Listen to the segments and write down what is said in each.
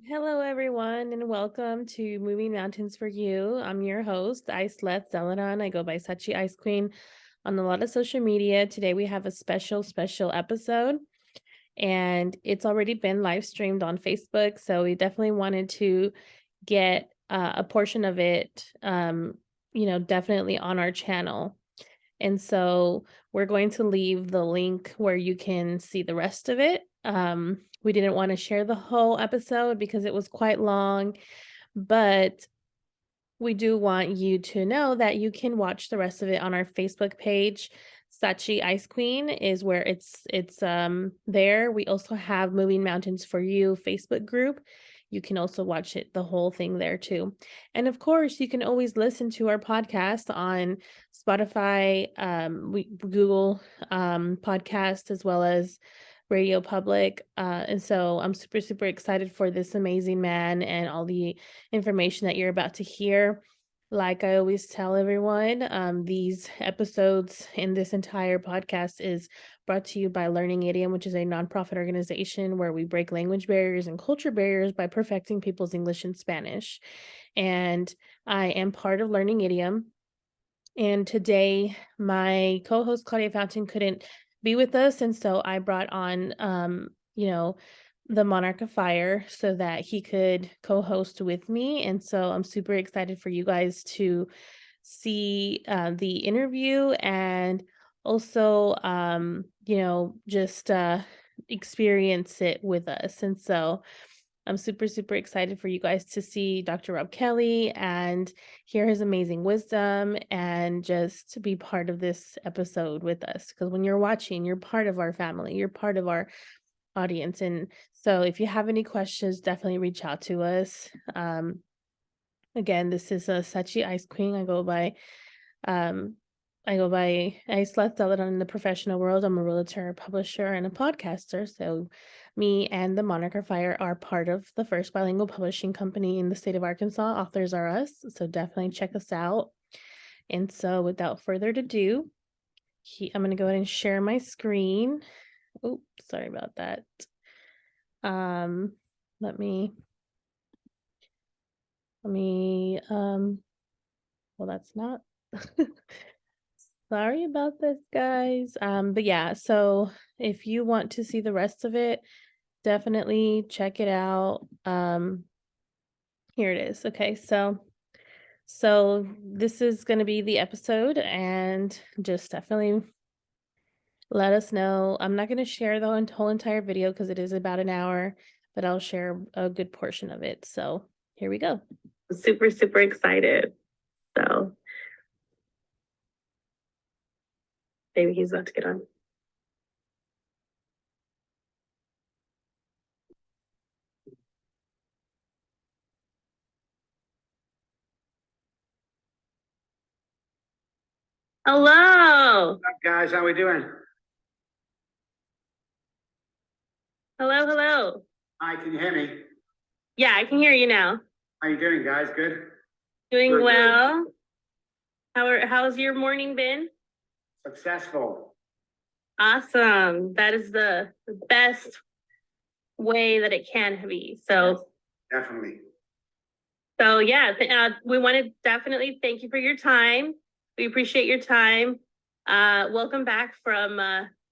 Hello, everyone, and welcome to Moving Mountains for You. I'm your host, Ice Let Celadon. I go by Sachi Ice Queen on a lot of social media. Today, we have a special episode, and it's already been live streamed on Facebook. So, we definitely wanted to get a portion of it, definitely on our channel. And so we're going to leave the link where you can see the rest of it. We didn't want to share the whole episode because it was quite long, but we do want you to know that you can watch the rest of it on our Facebook page. Sachi Ice Queen is where it's there. We also have Moving Mountains for You Facebook group. You can also watch it the whole thing there too. And of course, you can always listen to our podcast on Spotify, Google podcast, as well as Radio Public. And so I'm super excited for this amazing man and all the information that you're about to hear. Like I always tell everyone, these episodes in this entire podcast is brought to you by Learning Idiom, which is a nonprofit organization where we break language barriers and culture barriers by perfecting people's English and Spanish. And I am part of Learning Idiom. And today, my co-host Claudia Fountain couldn't be with us, and so I brought on, the Monarch of Fire so that he could co-host with me. And so I'm super excited for you guys to see the interview and also, just experience it with us. And so I'm super excited for you guys to see Dr. Robb Kelly and hear his amazing wisdom and just to be part of this episode with us. Because when you're watching, you're part of our family, you're part of our audience. And so if you have any questions, definitely reach out to us. Again, this is a Sachi Ice Queen. I go by Ice Let Celadon in the professional world. I'm a realtor, publisher, and a podcaster. So me and the Monarch of Fire are part of the first bilingual publishing company in the state of Arkansas. Authors are us. So definitely check us out. And so without further ado, I'm going to go ahead and share my screen. Oh, sorry about that. Let me, well, that's not, sorry about this, guys. But yeah, so if you want to see the rest of it, definitely check it out. Here it is. Okay, so this is going to be the episode, and just definitely let us know. I'm not going to share the whole entire video because it is about an hour, but I'll share a good portion of it. So here we go. Super excited. So maybe he's about to get on. Hello. What's up, guys? How we doing? Hello. Hi, can you hear me? Yeah, I can hear you now. How you doing, guys? Good? Doing Good. well. How's your morning been? Successful. Awesome. That is the best way that it can be. So Definitely. So yeah, we want to definitely thank you for your time. We appreciate your time. Welcome back from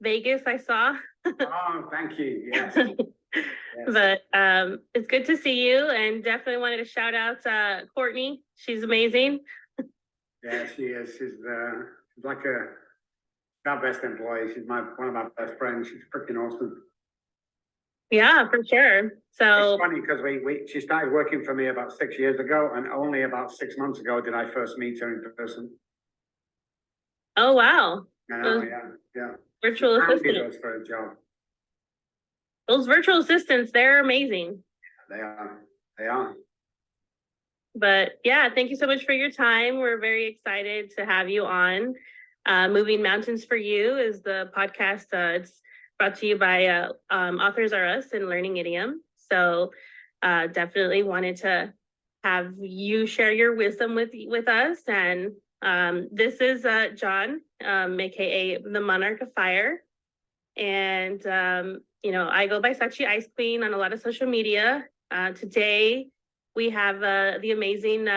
Vegas, I saw. Oh, thank you. Yes. But it's good to see you, and definitely wanted to shout out Courtney. She's amazing. Yeah, she is. She's like our best employee. She's one of my best friends. She's freaking awesome. Yeah, for sure. So it's funny because she started working for me about 6 years ago, and only about 6 months ago did I first meet her in person. Oh wow. I know, yeah. Virtual assistant for a job. Those virtual assistants, they're amazing. They are. But yeah, thank you so much for your time. We're very excited to have you on. Moving Mountains for You is the podcast. It's brought to you by Authors Are Us and Learning Idiom. So definitely wanted to have you share your wisdom with us. And this is John, aka the Monarch of Fire. And I go by Sachi Ice Queen on a lot of social media. Today we have the amazing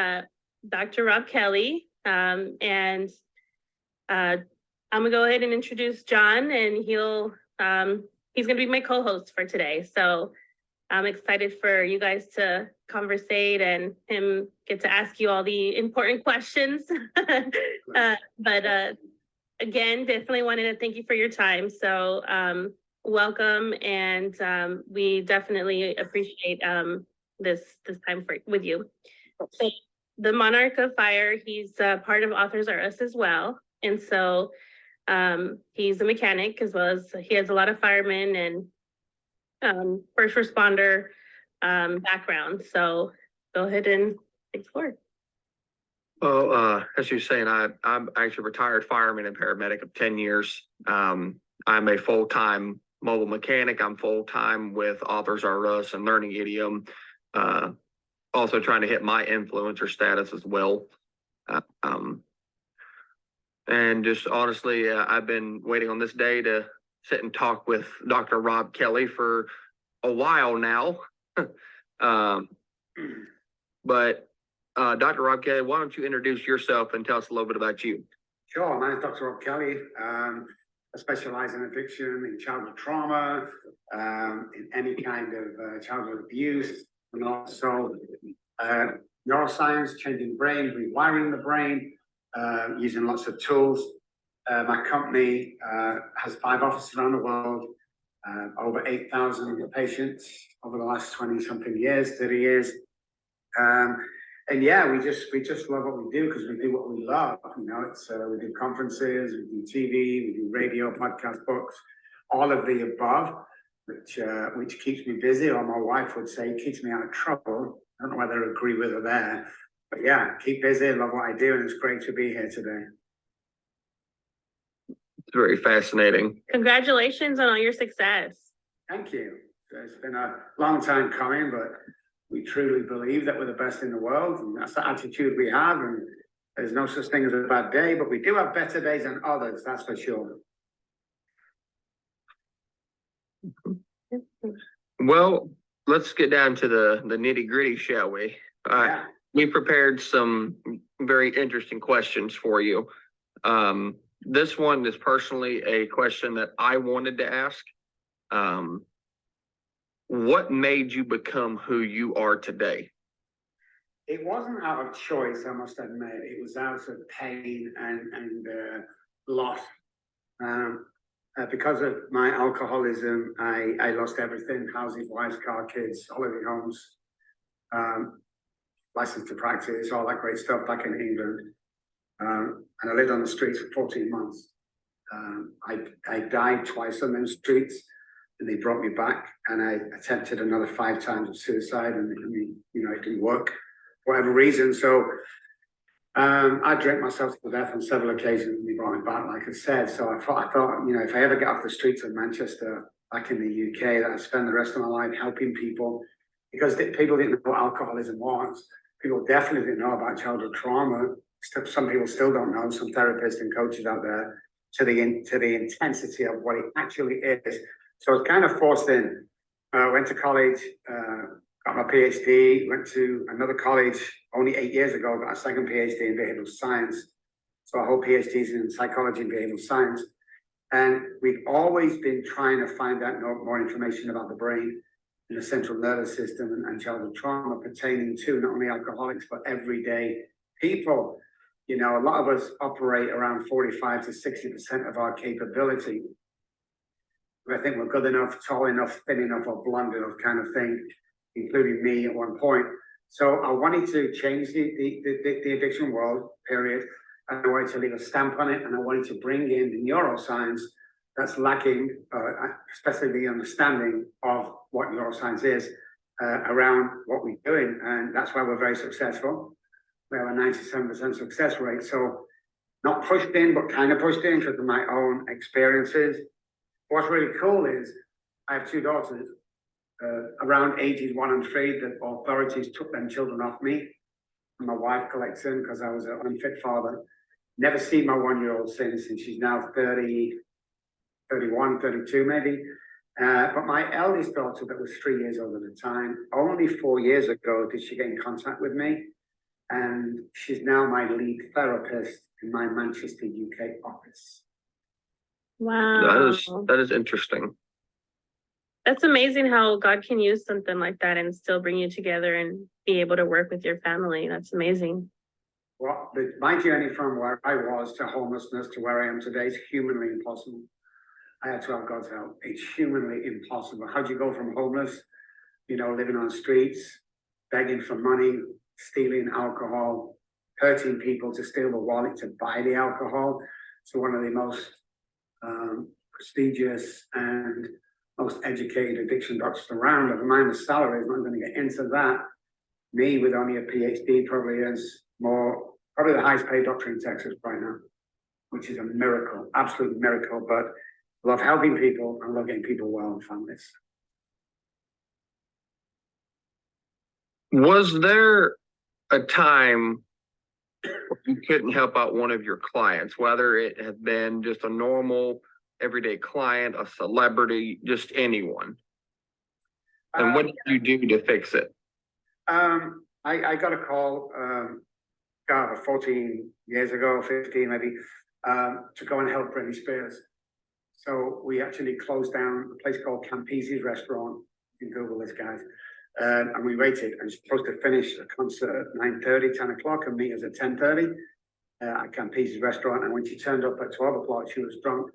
Dr. Robb Kelly, and I'm gonna go ahead and introduce John, and he's gonna be my co-host for today. So I'm excited for you guys to conversate and him get to ask you all the important questions. But again, definitely wanted to thank you for your time. So welcome, and we definitely appreciate this time with you. So the Monarch of Fire, he's part of Authors Are Us as well. And so he's a mechanic, as well as he has a lot of firemen and first responder background. So go ahead and explore. Well, as you're saying, I'm actually a retired fireman and paramedic of 10 years. I'm a full-time mobile mechanic. I'm full-time with Authors Are Us and Learning Idiom. Also trying to hit my influencer status as well. And just honestly, I've been waiting on this day to sit and talk with Dr. Robb Kelly for a while now. But Dr. Robb Kelly, why don't you introduce yourself and tell us a little bit about you? Sure, my name is Dr. Robb Kelly. I specialize in addiction, in childhood trauma, in any kind of childhood abuse, and also neuroscience, changing the brain, rewiring the brain, using lots of tools. My company has 5 offices around the world, over 8,000 patients over the last 20-something years, 30 years. And yeah, we just love what we do because we do what we love. You know, it's we do conferences, we do TV, we do radio, podcast, books, all of the above, which keeps me busy, or my wife would say keeps me out of trouble. I don't know whether I agree with her there, but yeah, keep busy, love what I do, and it's great to be here today. It's very fascinating. Congratulations on all your success. Thank you. It's been a long time coming, but we truly believe that we're the best in the world, and that's the attitude we have, and there's no such thing as a bad day, but we do have better days than others, that's for sure. Well, let's get down to the nitty-gritty, shall we? Yeah. We prepared some very interesting questions for you. This one is personally a question that I wanted to ask. What made you become who you are today? It wasn't out of choice, I must admit. It was out of pain and loss. Because of my alcoholism, I lost everything: houses, wives, car, kids, holiday homes, license to practice, all that great stuff back in England. And I lived on the streets for 14 months. I died twice on those streets, and they brought me back, and I attempted another 5 times of suicide, and it didn't work for whatever reason. So I drank myself to death on several occasions, and they brought me back, like I said. So I thought, if I ever get off the streets of Manchester, back in the UK, that I'd spend the rest of my life helping people, because people didn't know what alcoholism was. People definitely didn't know about childhood trauma. Some people still don't know, some therapists and coaches out there, to the intensity of what it actually is. So I was kind of forced in. Went to college, got my PhD, went to another college only 8 years ago, got a second PhD in behavioral science. So a whole PhD is in psychology and behavioral science. And we've always been trying to find out more information about the brain and the central nervous system and childhood trauma pertaining to not only alcoholics, but everyday people. You know, a lot of us operate around 45 to 60% of our capability. I think we're good enough, tall enough, thin enough, or blonde enough kind of thing, including me at one point. So I wanted to change the addiction world, period. And I wanted to leave a stamp on it, and I wanted to bring in the neuroscience that's lacking, especially the understanding of what neuroscience is around what we're doing. And that's why we're very successful. We have a 97% success rate. So not pushed in, but kind of pushed in because of my own experiences. What's really cool is I have 2 daughters, around ages 1 and 3. The authorities took them children off me, and my wife collects them because I was an unfit father. Never seen my 1-year-old since, and she's now 30, 31, 32 maybe. But my eldest daughter, that was 3 years older at the time, only 4 years ago did she get in contact with me. And she's now my lead therapist in my Manchester, UK office. Wow. That is interesting. That's amazing how God can use something like that and still bring you together and be able to work with your family. That's amazing. Well, my journey from where I was to homelessness to where I am today is humanly impossible. I had to have God's help. It's humanly impossible. How do you go from homeless, living on streets, begging for money, stealing alcohol, hurting people to steal the wallet to buy the alcohol, to one of the most prestigious and most educated addiction doctors around? Never mind the salary, I'm not going to get into that. Me with only a PhD probably is probably the highest paid doctor in Texas right now, which is a miracle, absolute miracle. But I love helping people and love getting people well and families. Was there a time you couldn't help out one of your clients, whether it had been just a normal everyday client, a celebrity, just anyone? And what did you do to fix it? I got a call, 14 years ago, 15 maybe, to go and help Britney Spears. So we actually closed down a place called Campese's restaurant. You can Google this, guys. And we waited, and she's supposed to finish the concert at 9:30, 10 o'clock, and meet us at 10:30 at Campese's restaurant. And when she turned up at 12 o'clock, she was drunk.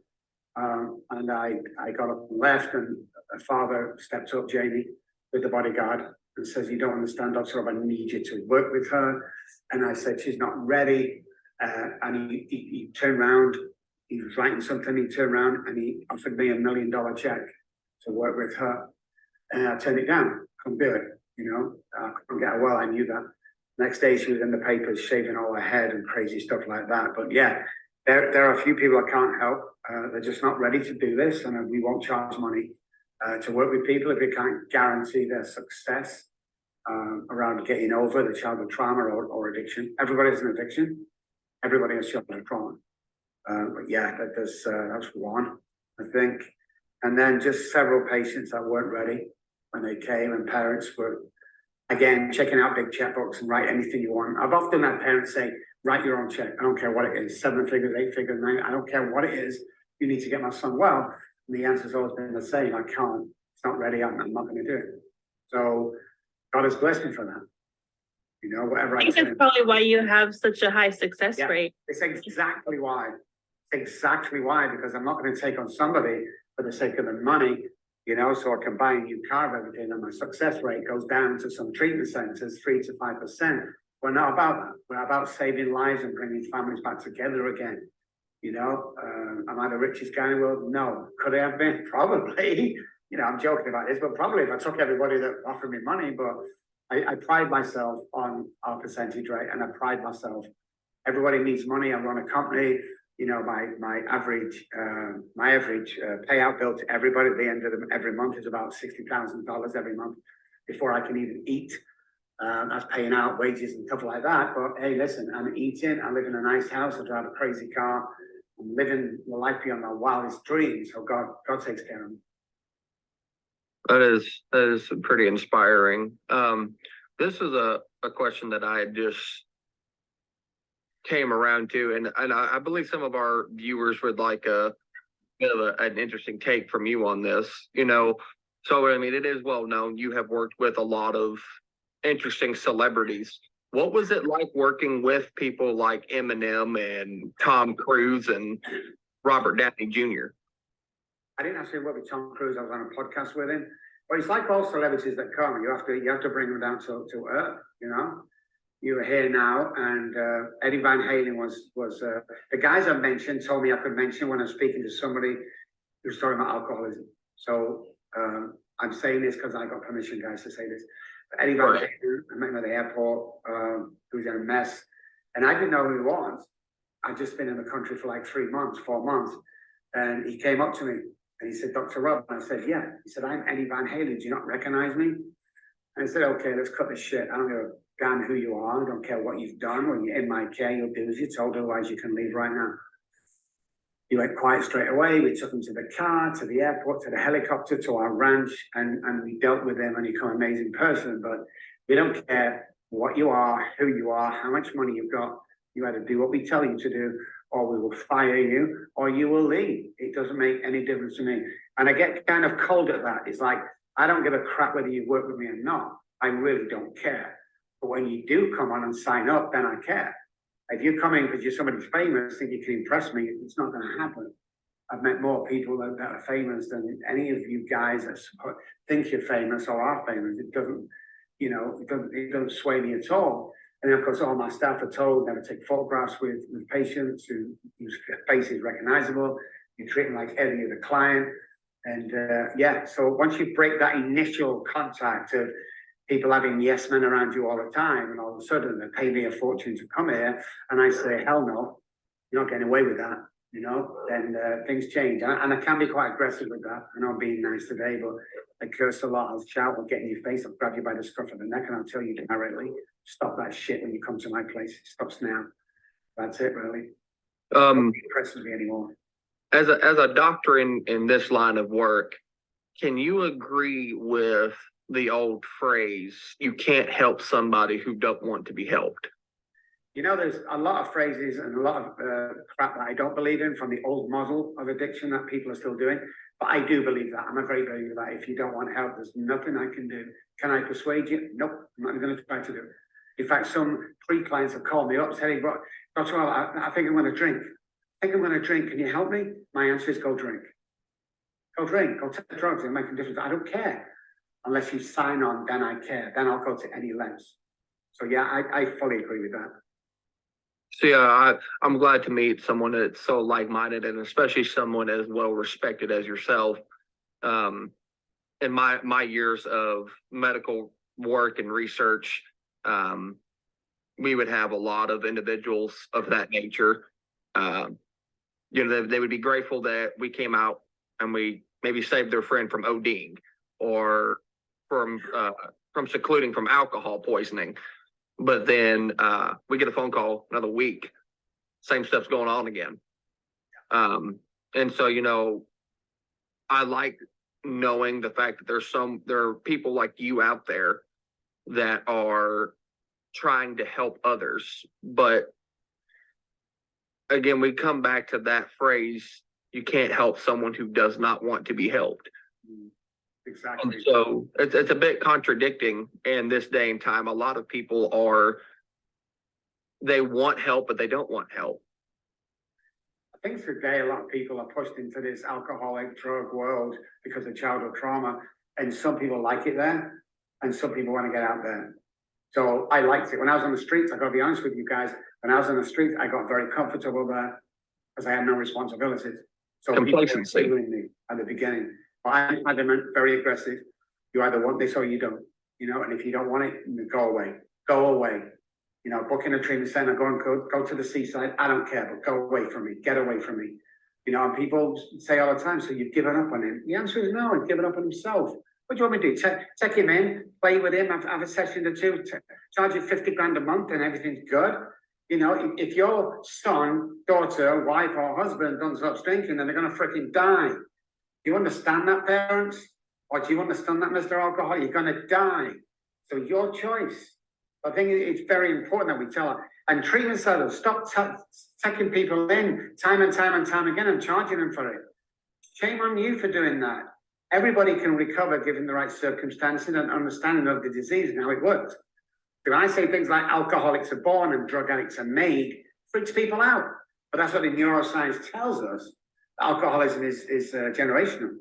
And I got up and left, and her father stepped up, Jamie, with the bodyguard, and says, "You don't understand, Dr. Robb, I need you to work with her." And I said, "She's not ready." And he turned around, he was writing something, he turned around and he offered me $1 million check to work with her. And I turned it down, couldn't do it, I couldn't get her well, I knew that. Next day she was in the papers shaving all her head and crazy stuff like that. But yeah, there are a few people I can't help. They're just not ready to do this, and we won't charge money to work with people if we can't guarantee their success around getting over the childhood trauma or addiction. Everybody has an addiction. Everybody has childhood trauma. But yeah, that's one, I think. And then just several patients that weren't ready when they came, and parents were, again, checking out big checkbooks and write anything you want. I've often had parents say, "Write your own check. I don't care what it is, 7 figures, 8 figures, 9, I don't care what it is. You need to get my son well." And the answer's always been the same: "I can't. It's not ready. I'm not going to do it." So God has blessed me for that. Whatever I think that's probably why you have such a high success rate. It's exactly why. It's exactly why, because I'm not going to take on somebody for the sake of the money, so I can buy a new car and everything, and my success rate goes down to some treatment centers, 3 to 5%. We're not about that. We're about saving lives and bringing families back together again. Am I the richest guy in the world? No. Could I have been? Probably. I'm joking about this, but probably if I took everybody that offered me money. But I pride myself on our percentage rate, and I pride myself. Everybody needs money. I run a company. My average payout bill to everybody at the end of every month is about $60,000 every month before I can even eat. That's paying out wages and stuff like that. But hey, listen, I'm eating. I live in a nice house. I drive a crazy car. I'm living the life beyond my wildest dreams. So God takes care of me. That is pretty inspiring. This is a question that I just came around to, and I believe some of our viewers would like a bit of an interesting take from you on this. So I mean, it is well known you have worked with a lot of interesting celebrities. What was it like working with people like Eminem and Tom Cruise and Robert Downey Jr.? I didn't actually work with Tom Cruise. I was on a podcast with him. But it's like all celebrities that come. You have to bring them down to earth. You are here now, and Eddie Van Halen was the guys I mentioned told me I could mention when I'm speaking to somebody who's talking about alcoholism. So I'm saying this because I got permission, guys, to say this. But Eddie Van Halen, I met him at the airport. He was in a mess, and I didn't know who he was. I'd just been in the country for like 3 months, 4 months, and he came up to me and he said, "Dr. Robb," and I said, "Yeah." He said, "I'm Eddie Van Halen. Do you not recognize me?" And I said, "Okay, let's cut this shit. I don't give a damn who you are. I don't care what you've done. When you're in my care, you'll do as you're told. Otherwise, you can leave right now." He went quiet straight away. We took him to the car, to the airport, to the helicopter, to our ranch, and we dealt with him, and he became an amazing person. But we don't care what you are, who you are, how much money you've got. You either do what we tell you to do, or we will fire you, or you will leave. It doesn't make any difference to me. And I get kind of cold at that. It's like, I don't give a crap whether you work with me or not. I really don't care. But when you do come on and sign up, then I care. If you come in because you're somebody famous, think you can impress me, it's not going to happen. I've met more people that are famous than any of you guys that think you're famous or are famous. It doesn't, it doesn't sway me at all. And of course, all my staff are told never take photographs with patients whose face is recognizable. You treat them like any other client. And so once you break that initial contact of people having yes men around you all the time, and all of a sudden they pay me a fortune to come here, and I say, hell no, you're not getting away with that, then things change. And I can be quite aggressive with that. I know I'm being nice today, but I curse a lot, I'll shout, I'll get in your face, I'll grab you by the scruff of the neck, and I'll tell you directly, stop that shit when you come to my place. It stops now. That's it, really. It impresses me anymore. As a doctor in this line of work, can you agree with the old phrase, you can't help somebody who don't want to be helped? There's a lot of phrases and a lot of crap that I don't believe in from the old model of addiction that people are still doing. But I do believe that. I'm a very believer that if you don't want help, there's nothing I can do. Can I persuade you? Nope, I'm not going to try to do it. In fact, some pre-clients have called me up saying, Dr. Robb, I think I'm going to drink. Can you help me? My answer is go drink. Go drink. Go take the drugs. They're making a difference. I don't care. Unless you sign on, then I care. Then I'll go to any lengths. So yeah, I fully agree with that. So yeah, I'm glad to meet someone that's so like-minded, and especially someone as well-respected as yourself. In my years of medical work and research, we would have a lot of individuals of that nature. They would be grateful that we came out and we maybe saved their friend from ODing or from secluding from alcohol poisoning. But then we get a phone call another week, same stuff's going on again. And so, I like knowing the fact that there are people like you out there that are trying to help others. But again, we come back to that phrase, you can't help someone who does not want to be helped. Exactly. And so it's a bit contradicting in this day and time. A lot of people they want help, but they don't want help. I think today a lot of people are pushed into this alcoholic drug world because of childhood trauma, and some people like it there, and some people want to get out there. So I liked it. When I was on the streets, I got to be honest with you guys, when I was on the streets, I got very comfortable there because I had no responsibilities. So Complacency. People were me at the beginning. But I'm adamant, very aggressive. You either want this or you don't, and if you don't want it, go away. Go away. Booking a treatment center, go to the seaside. I don't care, but go away from me. Get away from me. And people say all the time, so you've given up on him. The answer is no, he's given up on himself. What do you want me to do? Take him in, play with him, have a session or two, charge you 50 grand a month and everything's good. If your son, daughter, wife, or husband doesn't stop drinking, then they're going to freaking die. Do you understand that, parents? Or do you understand that, Mr. Alcoholic? You're going to die. So your choice. I think it's very important that we tell her. And treatment centers, stop taking people in time and time again and charging them for it. Shame on you for doing that. Everybody can recover given the right circumstances and understanding of the disease and how it works. When I say things like alcoholics are born and drug addicts are made, freaks people out. But that's what the neuroscience tells us. Alcoholism is generational.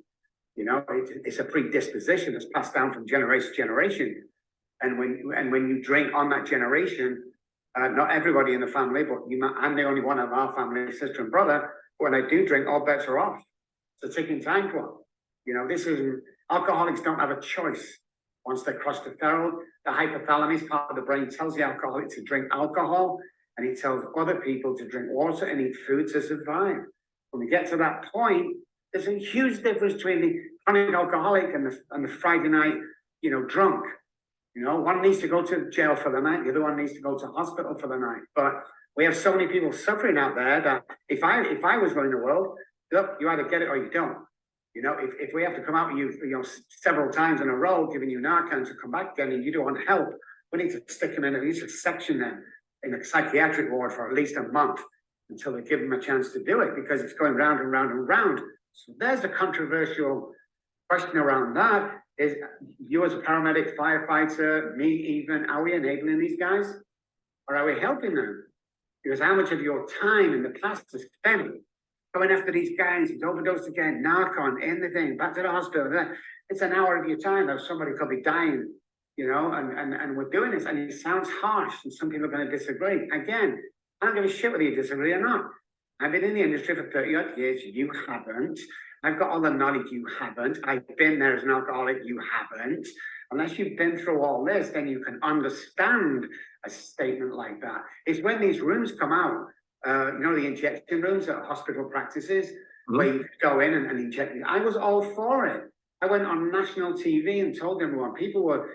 It's a predisposition that's passed down from generation to generation. And when you drink on that generation, not everybody in the family, but I'm the only one of our family, sister and brother. When I do drink, all bets are off. It's a ticking time clock. Alcoholics don't have a choice. Once they cross the threshold, the hypothalamus part of the brain tells the alcoholic to drink alcohol, and it tells other people to drink water and eat food to survive. When we get to that point, there's a huge difference between the chronic alcoholic and the Friday night, drunk. One needs to go to jail for the night, the other one needs to go to hospital for the night. But We have so many people suffering out there that if I was running the world, look, you either get it or you don't. You know, if we have to come out with you, several times in a row, giving you Narcan to come back again, and you don't want help, we need to stick them in at least a section then in a psychiatric ward for at least a month until we give them a chance to do it, because it's going round and round and round. So there's the controversial question around that: is you as a paramedic, firefighter, me even, are we enabling these guys, or are we helping them? Because how much of your time in the past is spent going after these guys who's overdosed again, Narcan, in the thing, back to the hospital? It's an hour of your time that somebody could be dying, you know, and we're doing this, and it sounds harsh, and some people are going to disagree. Again, I don't give a shit whether you disagree or not. I've been in the industry for 30 odd years, you haven't. I've got all the knowledge, you haven't. I've been there as an alcoholic, you haven't. Unless you've been through all this, then you can understand a statement like that. It's when these rooms come out, you know, the injection rooms at hospital practices, where you go in and inject. I was all for it. I went on national TV and told everyone. People were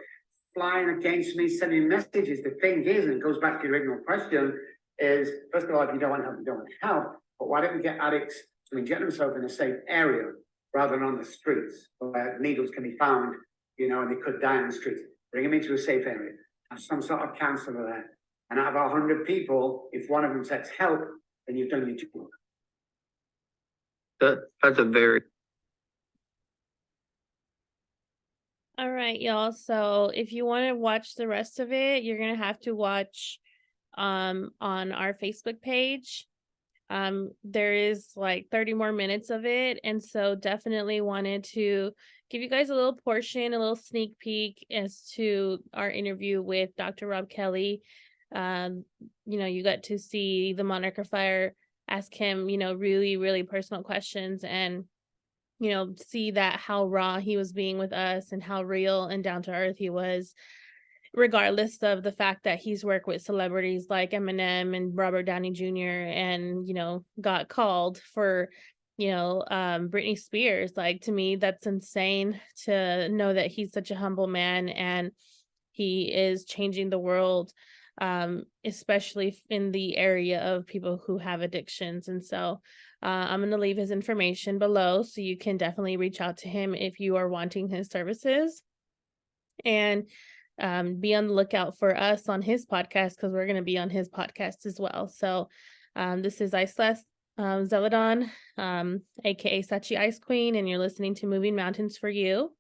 flying against me, sending messages. The thing is, and it goes back to your original question, is first of all, if you don't want help, you don't want help. But why don't we get addicts to inject themselves in a safe area rather than on the streets where needles can be found, you know, and they could die on the streets? Bring them into a safe area. Have some sort of counselor there. And out of 100 people, if one of them says help, then you've done your job. That's a very... All right, y'all. So if you want to watch the rest of it, you're gonna have to watch on our Facebook page. There is like 30 more minutes of it, and so definitely wanted to give you guys a little portion, a little sneak peek as to our interview with Dr. Robb Kelly. You know, you got to see the Monarch of Fire ask him, you know, really, really personal questions, and you know, see that how raw he was being with us and how real and down to earth he was, regardless of the fact that he's worked with celebrities like Eminem and Robert Downey Jr. and, you know, got called for, you know, Britney Spears. Like, to me, that's insane to know that he's such a humble man and he is changing the world, especially in the area of people who have addictions. And so I'm going to leave his information below, so you can definitely reach out to him if you are wanting his services. And be on the lookout for us on his podcast, because we're going to be on his podcast as well. So this is Iceless Zeladon, aka Sachi Ice Queen, and you're listening to Moving Mountains for You.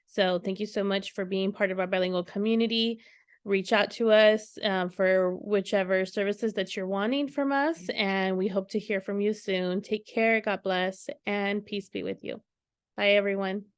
So thank you so much for being part of our bilingual community. Reach out to us for whichever services that you're wanting from us, and we hope to hear from you soon. Take care, God bless, and peace be with you. Bye, everyone.